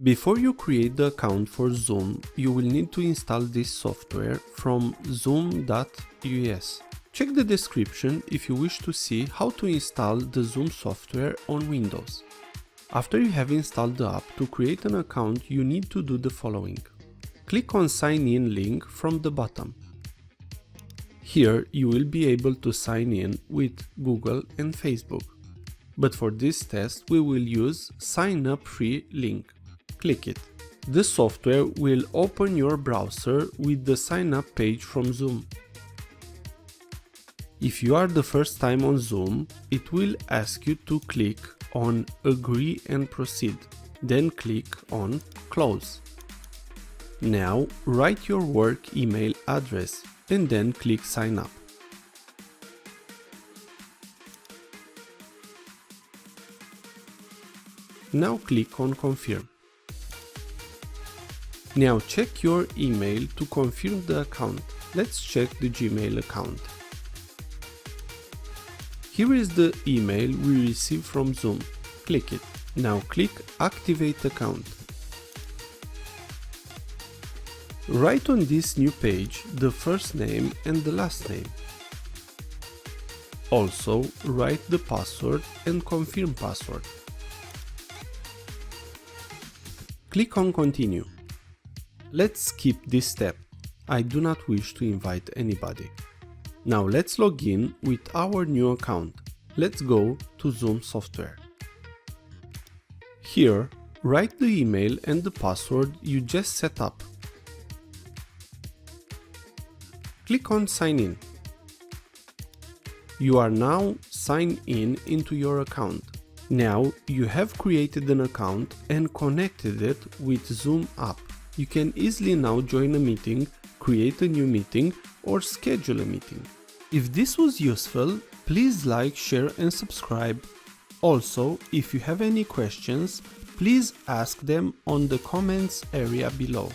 Before you create the account for Zoom, you will need to install this software from zoom.us. Check the description if you wish to see how to install the Zoom software on Windows. After you have installed the app, to create an account you need to do the following. Click on Sign In link from the bottom. Here you will be able to sign in with Google and Facebook. But for this test we will use Sign Up Free link. Click it. The software will open your browser with the sign up page from Zoom. If you are the first time on Zoom, it will ask you to click on Agree and Proceed, then click on Close. Now write your work email address and then click Sign Up. Now click on Confirm. Now check your email to confirm the account. Let's check the Gmail account. Here is the email we received from Zoom. Click it. Now click Activate Account. Write on this new page the first name and the last name. Also write the password and confirm password. Click on Continue. Let's skip this step. I do not wish to invite anybody. Now let's log in with our new account. Let's go to Zoom software. Here, write the email and the password you just set up. Click on Sign In. You are now signed in into your account. Now you have created an account and connected it with Zoom app. You can easily now join a meeting, create a new meeting, or schedule a meeting. If this was useful, please like, share and subscribe. Also, if you have any questions, please ask them on the comments area below.